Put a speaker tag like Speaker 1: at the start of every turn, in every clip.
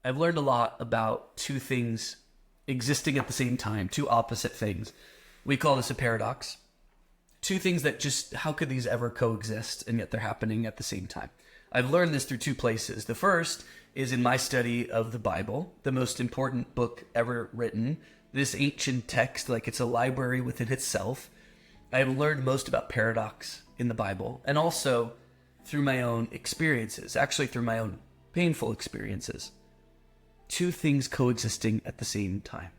Speaker 1: I've learned a lot about two things existing at the same time, two opposite things. We call this a paradox. Two things that just, how could these ever coexist, and yet they're happening at the same time? I've learned this through two places. The first is in my study of the Bible, the most important book ever written, this ancient text, like it's a library within itself. I've learned most about paradox in the Bible, and also through my own experiences, actually through my own painful experiences. Two things coexisting at the same time.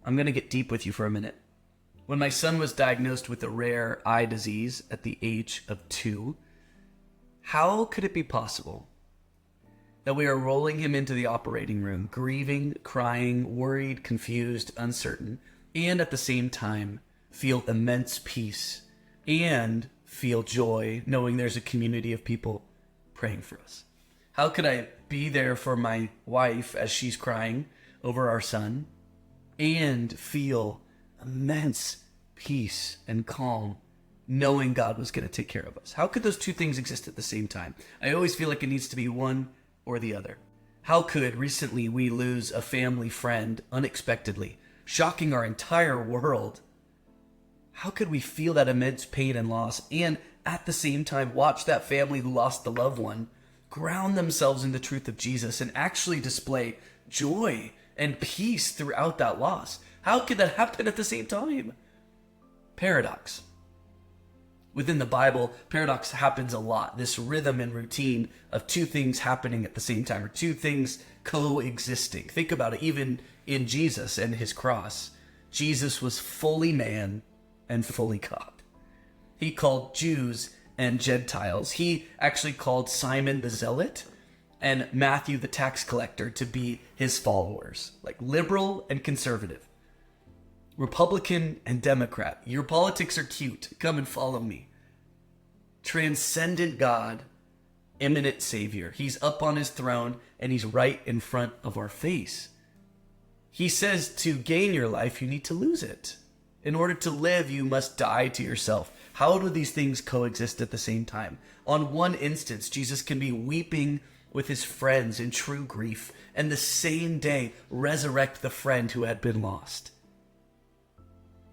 Speaker 1: I'm going to get deep with you for a minute. When my son was diagnosed with a rare eye disease at the age of 2, how could it be possible that we are rolling him into the operating room, grieving, crying, worried, confused, uncertain, and at the same time feel immense peace and feel joy knowing there's a community of people praying for us? How could I be there for my wife as she's crying over our son and feel immense peace and calm knowing God was going to take care of us? How could those two things exist at the same time? I always feel like it needs to be one or the other. How could recently we lose a family friend unexpectedly, shocking our entire world? How could we feel that immense pain and loss and at the same time watch that family who lost the loved one ground themselves in the truth of Jesus and actually display joy and peace throughout that loss? How could that happen at the same time? Paradox. Within the Bible, paradox happens a lot. This rhythm and routine of two things happening at the same time, or two things coexisting. Think about it, even in Jesus and his cross. Jesus was fully man and fully God. He called Jews and Gentiles. He actually called Simon the Zealot and Matthew the tax collector to be his followers, like liberal and conservative, Republican and Democrat. Your politics are cute. Come and follow me. Transcendent God, immanent Savior. He's up on his throne and he's right in front of our face. He says to gain your life, you need to lose it. In order to live, you must die to yourself. How do these things coexist at the same time? On one instance, Jesus can be weeping with his friends in true grief, and the same day resurrect the friend who had been lost.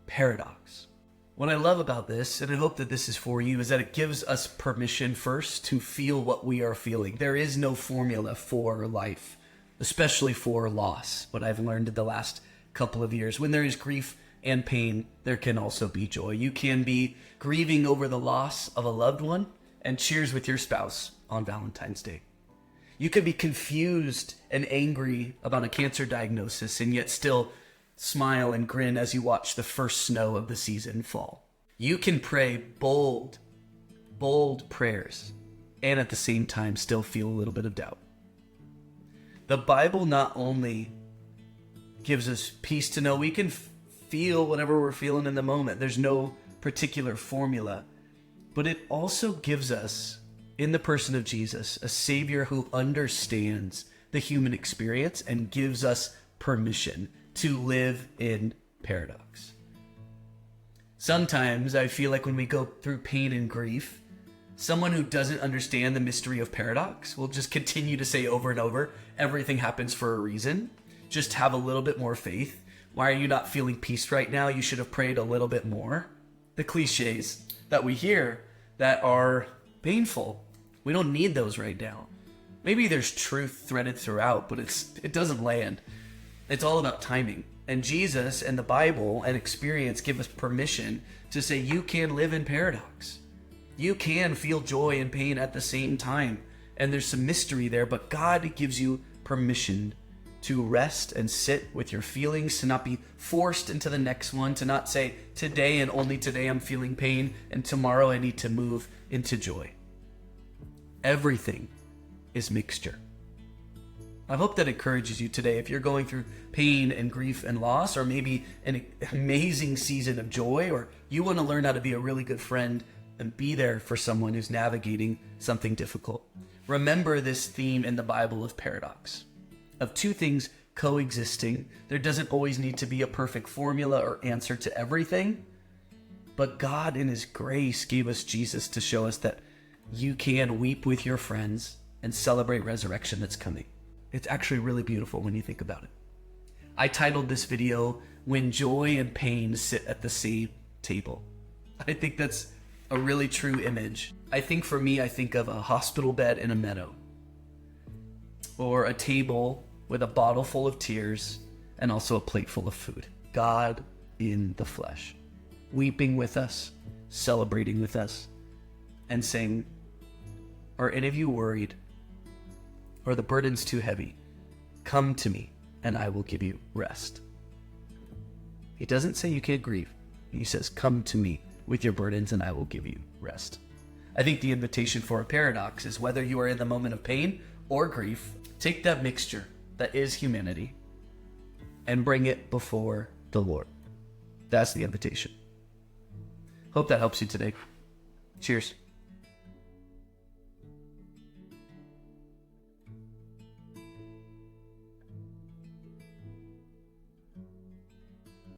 Speaker 1: Paradox. What I love about this, and I hope that this is for you, is that it gives us permission first to feel what we are feeling. There is no formula for life, especially for loss. What I've learned in the last couple of years, when there is grief and pain, there can also be joy. You can be grieving over the loss of a loved one and cheers with your spouse on Valentine's Day. You could be confused and angry about a cancer diagnosis and yet still smile and grin as you watch the first snow of the season fall. You can pray bold prayers and at the same time still feel a little bit of doubt. The Bible not only gives us peace to know we can feel whatever we're feeling in the moment. There's no particular formula, but it also gives us, in the person of Jesus, a Savior who understands the human experience and gives us permission to live in paradox. Sometimes I feel like when we go through pain and grief, someone who doesn't understand the mystery of paradox will just continue to say over and over, everything happens for a reason. Just have a little bit more faith. Why are you not feeling peace right now? You should have prayed a little bit more. The cliches that we hear that are painful. We don't need those right now. Maybe there's truth threaded throughout, but it doesn't land. It's all about timing. And Jesus and the Bible and experience give us permission to say you can live in paradox. You can feel joy and pain at the same time. And there's some mystery there, but God gives you permission to rest and sit with your feelings, to not be forced into the next one, to not say today and only today I'm feeling pain and tomorrow I need to move into joy. Everything is mixture. I hope that encourages you today. If you're going through pain and grief and loss, or maybe an amazing season of joy, or you want to learn how to be a really good friend and be there for someone who's navigating something difficult, remember this theme in the Bible of paradox, of two things coexisting. There doesn't always need to be a perfect formula or answer to everything, but God in his grace gave us Jesus to show us that you can weep with your friends and celebrate resurrection that's coming. It's actually really beautiful when you think about it. I titled this video, When Joy and Pain Sit at the Same Table. I think that's a really true image. I think for me, I think of a hospital bed in a meadow, or a table with a bottle full of tears and also a plate full of food. God in the flesh, weeping with us, celebrating with us, and saying, are any of you worried? Or the burden's too heavy? Come to me and I will give you rest. He doesn't say you can't grieve. He says, come to me with your burdens and I will give you rest. I think the invitation for a paradox is whether you are in the moment of pain or grief, take that mixture that is humanity and bring it before the Lord. That's the invitation. Hope that helps you today. Cheers.